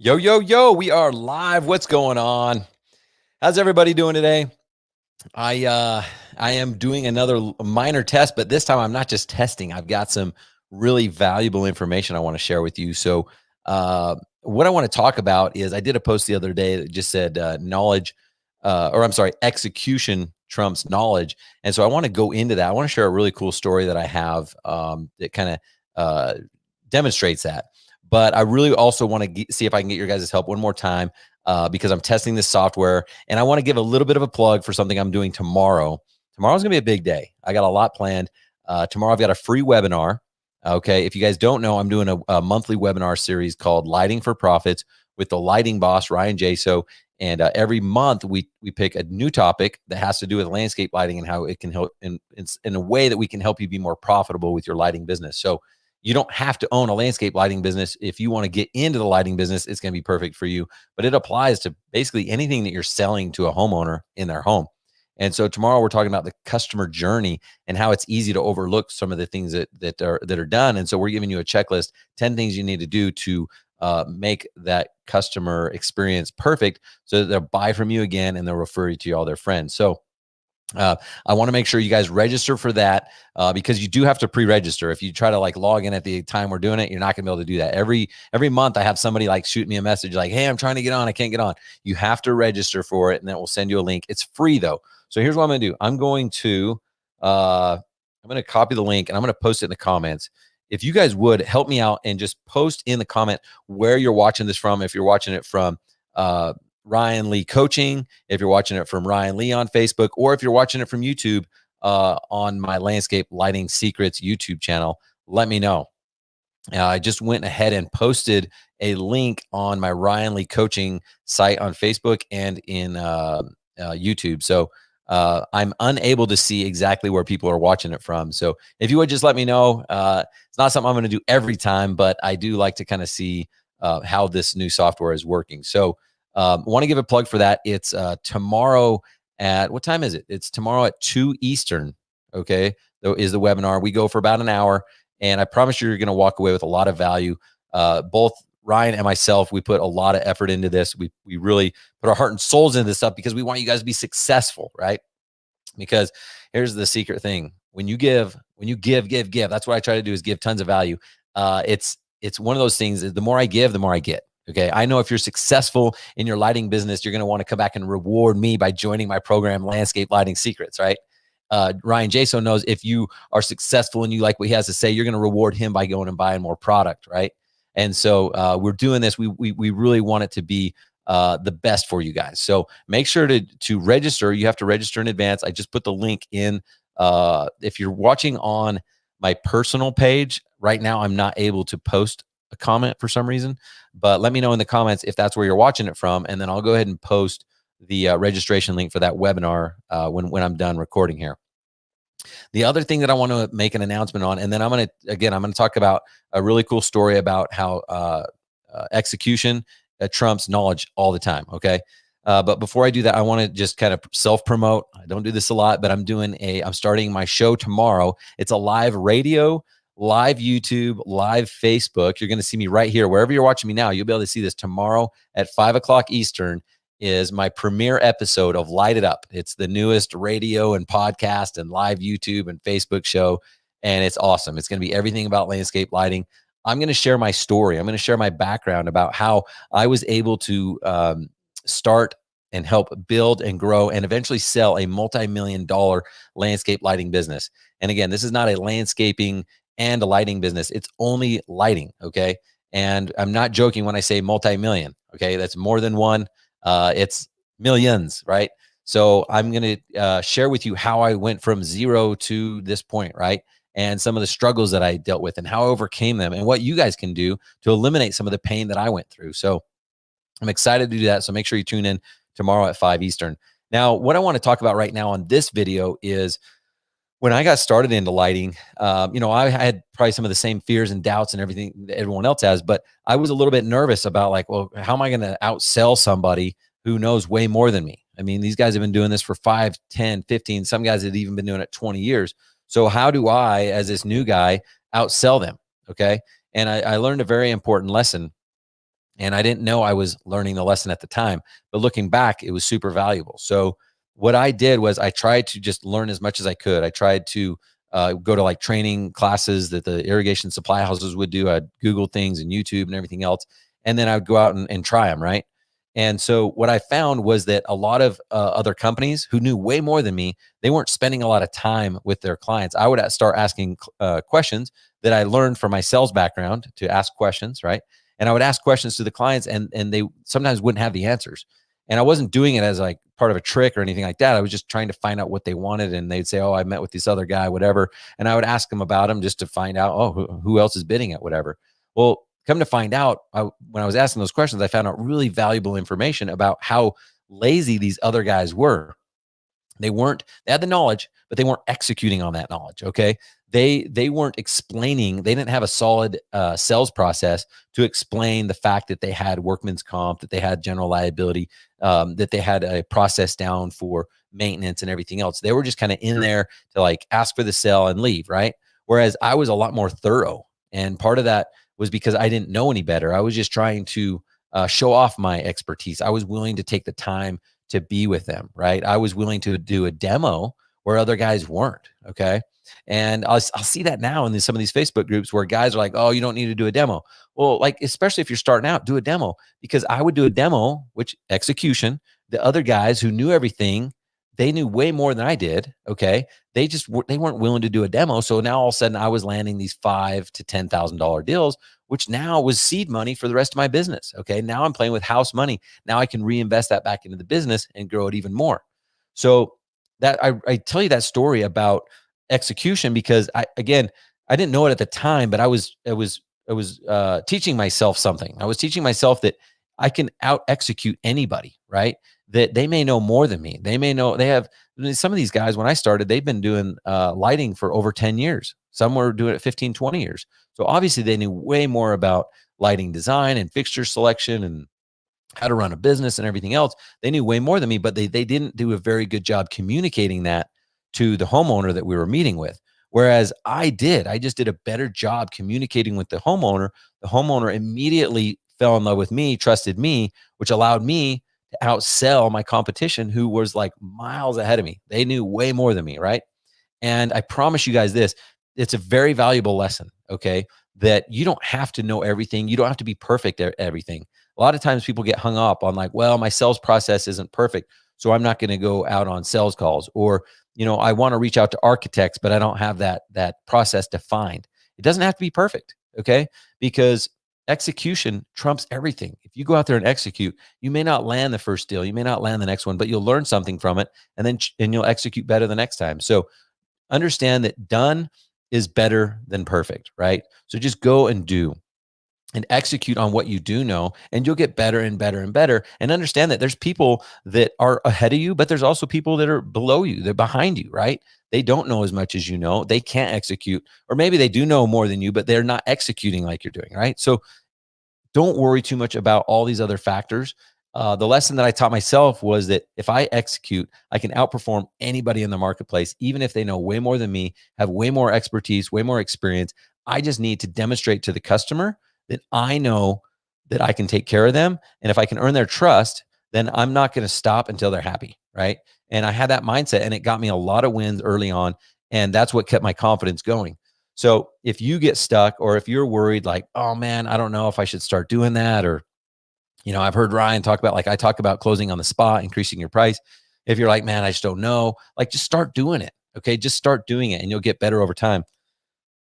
Yo, yo, yo, we are live. What's going on? How's everybody doing today? I am doing another minor test, but this time I'm not just testing. I've got some really valuable information I want to share with you. So, what I want to talk about is I did a post the other day that just said execution trumps knowledge. And so I want to go into that. I want to share a really cool story that I have that kind of demonstrates that. But I really also want to see if I can get your guys' help one more time because I'm testing this software, and I want to give a little bit of a plug for something I'm doing tomorrow. Tomorrow's gonna be a big day. I got a lot planned. Tomorrow I've got a free webinar. Okay, if you guys don't know, I'm doing a monthly webinar series called Lighting for Profits with the lighting boss Ryan Jaso. And every month we pick a new topic that has to do with landscape lighting and how it can help in a way that we can help you be more profitable with your lighting business. So you don't have to own a landscape lighting business. If you want to get into the lighting business, it's going to be perfect for you. But it applies to basically anything that you're selling to a homeowner in their home. And so tomorrow we're talking about the customer journey and how it's easy to overlook some of the things that are done. And so we're giving you a checklist, 10 things you need to do to make that customer experience perfect so that they'll buy from you again and they'll refer you to all their friends. So I want to make sure you guys register for that because you do have to pre-register. If you try to like log in at the time we're doing it, you're not going to be able to do that. Every month I have somebody like shoot me a message like, hey, I'm trying to get on. I can't get on. You have to register for it, and then we'll send you a link. It's free though. So here's what I'm going to do. I'm going to copy the link and I'm going to post it in the comments. If you guys would help me out and just post in the comment where you're watching this from. If you're watching it from Ryan Lee Coaching, if you're watching it from Ryan Lee on Facebook, or if you're watching it from YouTube on my Landscape Lighting Secrets YouTube channel, let me know. I just went ahead and posted a link on my Ryan Lee Coaching site on Facebook and in YouTube. So I'm unable to see exactly where people are watching it from. So if you would just let me know, it's not something I'm going to do every time, but I do like to kind of see how this new software is working. So want to give a plug for that. It's tomorrow at, what time is it? It's tomorrow at 2 Eastern. Okay. Is the webinar. We go for about an hour, and I promise you're going to walk away with a lot of value. Both Ryan and myself, we put a lot of effort into this. We really put our heart and souls into this stuff because we want you guys to be successful, right? Because here's the secret thing. When you give, that's what I try to do, is give tons of value. It's one of those things that the more I give, the more I get. Okay. I know if you're successful in your lighting business, you're going to want to come back and reward me by joining my program, Landscape Lighting Secrets, right? Ryan Jaso knows if you are successful and you like what he has to say, you're going to reward him by going and buying more product, right? And so we're doing this. We really want it to be the best for you guys. So make sure to register. You have to register in advance. I just put the link in. If you're watching on my personal page right now, I'm not able to post a comment for some reason, but let me know in the comments if that's where you're watching it from, and then I'll go ahead and post the registration link for that webinar when I'm done recording here. The other thing that I want to make an announcement on, and then I'm going to talk about a really cool story about how execution trumps knowledge all the time. Okay. But before I do that, I want to just kind of self-promote. I don't do this a lot, but I'm starting my show tomorrow. It's a live radio, live YouTube, live Facebook. You're going to see me right here. Wherever you're watching me now, you'll be able to see this tomorrow at 5 o'clock Eastern is my premiere episode of Light It Up. It's the newest radio and podcast and live YouTube and Facebook show. And it's awesome. It's going to be everything about landscape lighting. I'm going to share my story. I'm going to share my background about how I was able to start and help build and grow and eventually sell a multi-million-dollar landscape lighting business. And again, this is not a landscaping and a lighting business. It's only lighting, okay? And I'm not joking when I say multi-million, okay? That's more than one. It's millions, right? So I'm going to share with you how I went from zero to this point, right? And some of the struggles that I dealt with and how I overcame them and what you guys can do to eliminate some of the pain that I went through. So I'm excited to do that. So make sure you tune in tomorrow at 5 Eastern. Now, what I want to talk about right now on this video is when I got started into lighting, I had probably some of the same fears and doubts and everything that everyone else has, but I was a little bit nervous about like, well, how am I going to outsell somebody who knows way more than me? I mean, these guys have been doing this for 5, 10, 15. Some guys have even been doing it 20 years. So how do I, as this new guy, outsell them? Okay. And I learned a very important lesson. And I didn't know I was learning the lesson at the time, but looking back, it was super valuable. So what I did was I tried to just learn as much as I could. I tried to go to like training classes that the irrigation supply houses would do. I'd Google things and YouTube and everything else. And then I would go out and try them, right? And so what I found was that a lot of other companies who knew way more than me, they weren't spending a lot of time with their clients. I would start asking questions that I learned from my sales background to ask questions, right? And I would ask questions to the clients, and they sometimes wouldn't have the answers. And I wasn't doing it as like part of a trick or anything like that. I was just trying to find out what they wanted. And they'd say, "Oh, I met with this other guy, whatever." And I would ask them about him just to find out, oh, who else is bidding at whatever. Well, come to find out, when I was asking those questions, I found out really valuable information about how lazy these other guys were. They had the knowledge, but they weren't executing on that knowledge. Okay. They weren't explaining, they didn't have a solid sales process to explain the fact that they had workman's comp, that they had general liability, that they had a process down for maintenance and everything else. They were just kind of in there to like ask for the sale and leave, right? Whereas I was a lot more thorough. And part of that was because I didn't know any better. I was just trying to show off my expertise. I was willing to take the time to be with them, right? I was willing to do a demo where other guys weren't, okay? And I'll see that now in some of these Facebook groups where guys are like, "Oh, you don't need to do a demo." Well, like, especially if you're starting out, do a demo, because I would do a demo, which execution, the other guys who knew everything, they knew way more than I did, okay? They weren't willing to do a demo. So now all of a sudden I was landing these $5,000 to $10,000 deals, which now was seed money for the rest of my business. Okay. Now I'm playing with house money. Now I can reinvest that back into the business and grow it even more. So that I tell you that story about execution because I didn't know it at the time, but I was teaching myself something. I was teaching myself that I can out execute anybody, right? That they may know more than me. They may know some of these guys, when I started, they've been doing lighting for over 10 years. Some were doing it 15, 20 years. So obviously they knew way more about lighting design and fixture selection and how to run a business and everything else. They knew way more than me, but they didn't do a very good job communicating that to the homeowner that we were meeting with. Whereas I just did a better job communicating with the homeowner. The homeowner immediately fell in love with me, trusted me, which allowed me to outsell my competition who was like miles ahead of me. They knew way more than me, right? And I promise you guys this, it's a very valuable lesson, okay? That you don't have to know everything. You don't have to be perfect at everything. A lot of times people get hung up on like, well, my sales process isn't perfect, so I'm not going to go out on sales calls. Or, I want to reach out to architects, but I don't have that process defined. It doesn't have to be perfect, okay? Because execution trumps everything. If you go out there and execute, you may not land the first deal, you may not land the next one, but you'll learn something from it, and you'll execute better the next time. So understand that done is better than perfect, right? So just go and do and execute on what you do know, and you'll get better and better and better. And understand that there's people that are ahead of you, but there's also people that are below you. They're behind you, right? They don't know as much as you know. They can't execute, or maybe they do know more than you, but they're not executing like you're doing, right? So don't worry too much about all these other factors. The lesson that I taught myself was that if I execute, I can outperform anybody in the marketplace, even if they know way more than me, have way more expertise, way more experience. I just need to demonstrate to the customer that I know that I can take care of them. And if I can earn their trust, then I'm not going to stop until they're happy, right? And I had that mindset, and it got me a lot of wins early on. And that's what kept my confidence going. So if you get stuck, or if you're worried like, "Oh man, I don't know if I should start doing that," or, I've heard Ryan talk about, like I talk about, closing on the spot, increasing your price. If you're like, "Man, I just don't know," like just start doing it. Okay. Just start doing it and you'll get better over time.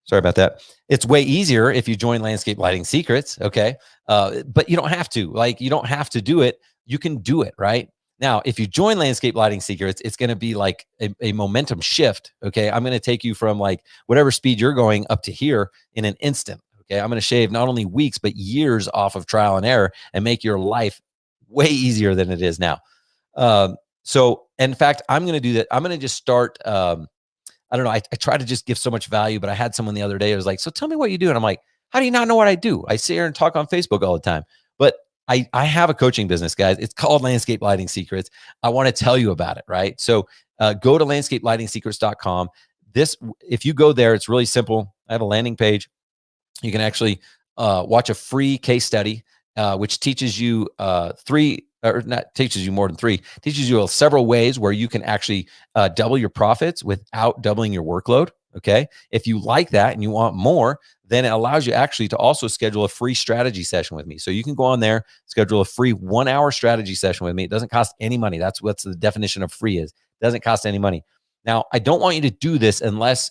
Sorry about that. It's way easier if you join Landscape Lighting Secrets. Okay. But you don't have to, you don't have to do it. You can do it, right? Now, if you join Landscape Lighting Secrets, it's going to be like a momentum shift. Okay. I'm going to take you from like whatever speed you're going up to here in an instant. Okay. I'm going to shave not only weeks, but years off of trial and error and make your life way easier than it is now. So in fact, I'm going to do that. I'm going to just start, I don't know. I try to just give so much value, but I had someone the other day. It was like, "So tell me what you do." And I'm like, "How do you not know what I do? I sit here and talk on Facebook all the time." But I have a coaching business, guys. It's called Landscape Lighting Secrets. I want to tell you about it, right? So go to landscapelightingsecrets.com. If you go there, it's really simple. I have a landing page. You can actually watch a free case study which teaches you three, or not teaches you more than three, teaches you several ways where you can actually double your profits without doubling your workload. Okay. If you like that and you want more, then it allows you actually to also schedule a free strategy session with me. So you can go on there, schedule a free 1 hour strategy session with me. It doesn't cost any money. That's what the definition of free is. It doesn't cost any money. Now, I don't want you to do this unless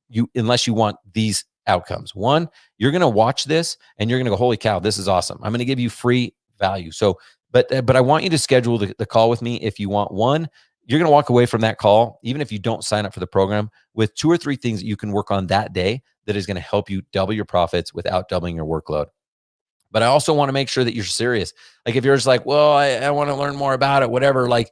you want these outcomes. One, you're going to watch this and you're going to go, holy cow, this is awesome. I'm going to give you free value. So, but I want you to schedule the call with me. If you want one, you're going to walk away from that call, even if you don't sign up for the program, with 2 or 3 things that you can work on that day that is going to help you double your profits without doubling your workload. But I also want to make sure that you're serious. Like if you're just like, well, I want to learn more about it, whatever, like,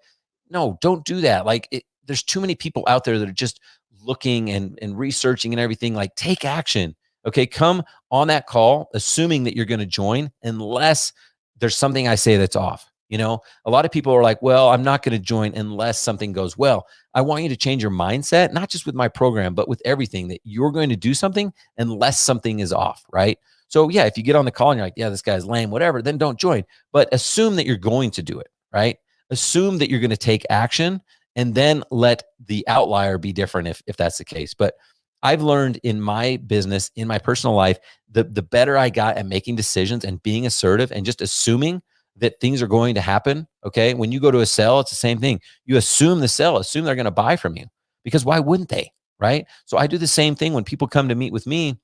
no, don't do that. Like there's too many people out there that are just looking and researching and everything. Like take action. Okay. Come on that call, assuming that you're going to join, unless there's something I say that's off. You know, a lot of people are like, well, I'm not going to join unless something goes well. I want you to change your mindset, not just with my program, but with everything, that you're going to do something unless something is off, right? So yeah, if you get on the call and you're like, yeah, this guy's lame, whatever, then don't join. But assume that you're going to do it, right? Assume that you're going to take action, and then let the outlier be different if that's the case. But I've learned in my business, in my personal life, the better I got at making decisions and being assertive and just assuming that things are going to happen. Okay. When you go to a sell, it's the same thing. You assume the sell, assume they're going to buy from you, because why wouldn't they? Right. So I do the same thing when people come to meet with me,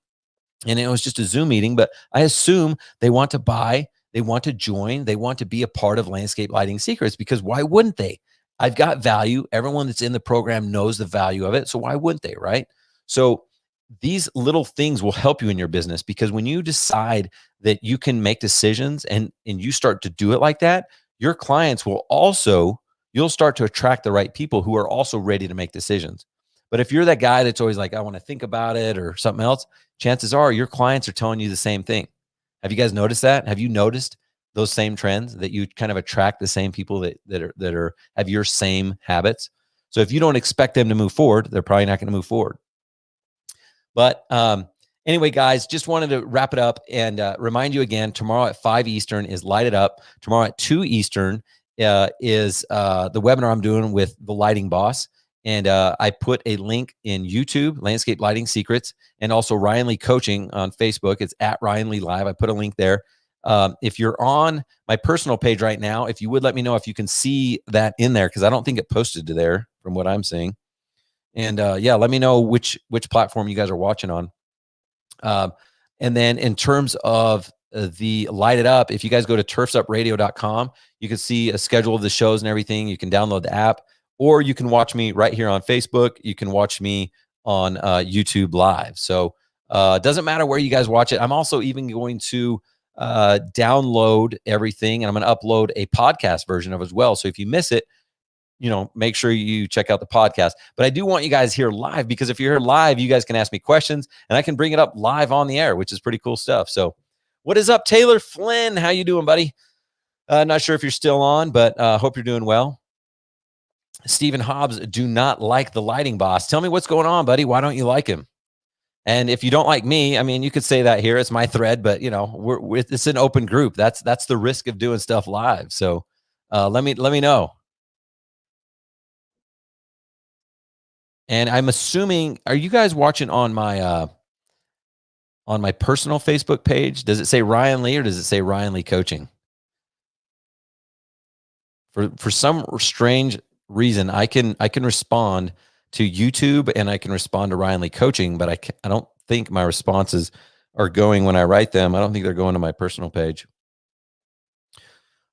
and it was just a Zoom meeting, but I assume they want to buy, they want to join, they want to be a part of Landscape Lighting Secrets, because why wouldn't they? I've got value. Everyone that's in the program knows the value of it. So why wouldn't they? Right. So these little things will help you in your business, because when you decide that you can make decisions and you start to do it like that, your clients will also, you'll start to attract the right people who are also ready to make decisions. But if you're that guy that's always like, I want to think about it or something else, chances are your clients are telling you the same thing. Have you guys noticed that? Have you noticed those same trends, that you kind of attract the same people that have your same habits? So if you don't expect them to move forward, they're probably not going to move forward. But anyway, guys, just wanted to wrap it up and remind you again, tomorrow at 5 Eastern is Light It Up. Tomorrow at 2 Eastern is the webinar I'm doing with the lighting boss. And I put a link in YouTube, Landscape Lighting Secrets, and also Ryan Lee Coaching on Facebook. It's at Ryan Lee Live. I put a link there. If you're on my personal page right now, if you would let me know if you can see that in there, because I don't think it posted to there from what I'm seeing. And yeah, let me know which platform you guys are watching on. And then in terms of the Light It Up, if you guys go to turfsupradio.com, you can see a schedule of the shows and everything. You can download the app, or you can watch me right here on Facebook. You can watch me on YouTube Live. So it doesn't matter where you guys watch it. I'm also even going to download everything, and I'm going to upload a podcast version of it as well. So if you miss it, make sure you check out the podcast. But I do want you guys here live, because if you're here live, you guys can ask me questions and I can bring it up live on the air, which is pretty cool stuff. So what is up, Taylor Flynn? How you doing, buddy? Not sure if you're still on, but hope you're doing well. Stephen Hobbs, do not like the lighting boss. Tell me what's going on, buddy. Why don't you like him? And if you don't like me, I mean, you could say that here. It's my thread, but it's an open group. That's the risk of doing stuff live. So let me know. And I'm assuming, are you guys watching on my personal Facebook page? Does it say Ryan Lee, or does it say Ryan Lee Coaching? For some strange reason, I can respond to YouTube and I can respond to Ryan Lee Coaching, but I don't think my responses are going when I write them. I don't think they're going to my personal page.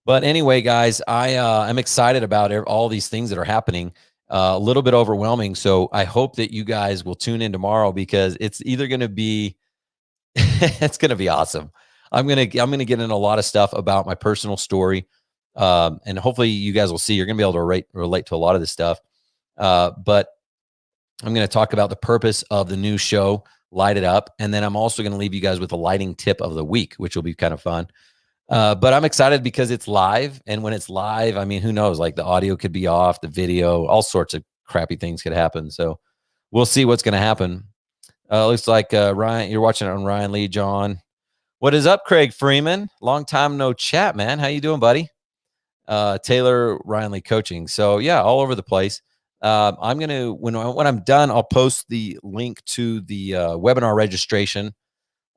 But anyway, guys, I'm excited about all these things that are happening. A little bit overwhelming. So I hope that you guys will tune in tomorrow, because it's either going to be, it's going to be awesome. I'm going to get in a lot of stuff about my personal story. And hopefully you guys will see, you're going to be able to relate to a lot of this stuff. But I'm going to talk about the purpose of the new show, Light It Up. And then I'm also going to leave you guys with a lighting tip of the week, which will be kind of fun. But I'm excited because it's live. And when it's live, I mean, who knows? Like the audio could be off, the video, all sorts of crappy things could happen. So we'll see what's going to happen. Looks like Ryan, you're watching it on Ryan Lee, John. What is up, Craig Freeman? Long time no chat, man. How you doing, buddy? Taylor Ryan Lee Coaching. So yeah, all over the place. I'm gonna when I'm done, I'll post the link to the webinar registration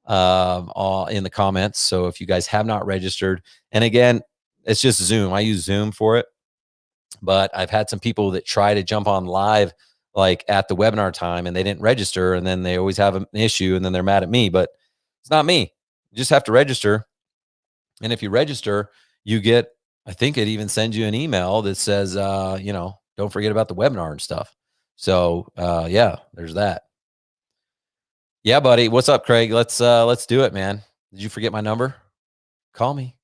in the comments. So if you guys have not registered, and again, it's just Zoom. I use Zoom for it, but I've had some people that try to jump on live like at the webinar time and they didn't register, and then they always have an issue, and then they're mad at me. But it's not me. You just have to register, and if you register, you get, I think it even sends you an email that says, don't forget about the webinar and stuff. So yeah, there's that. Yeah, buddy. What's up, Craig? Let's do it, man. Did you forget my number? Call me,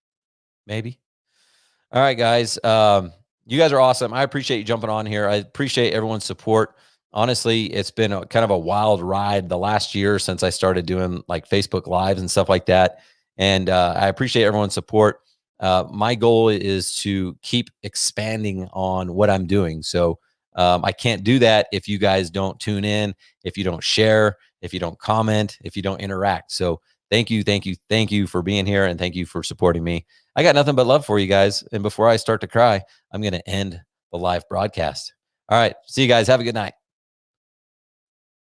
maybe. All right, guys. You guys are awesome. I appreciate you jumping on here. I appreciate everyone's support. Honestly, it's been kind of a wild ride the last year since I started doing like Facebook Lives and stuff like that. And I appreciate everyone's support. My goal is to keep expanding on what I'm doing. So I can't do that if you guys don't tune in, if you don't share, if you don't comment, if you don't interact. So thank you for being here, and thank you for supporting me. I got nothing but love for you guys. And before I start to cry, I'm going to end the live broadcast. All right. See you guys. Have a good night.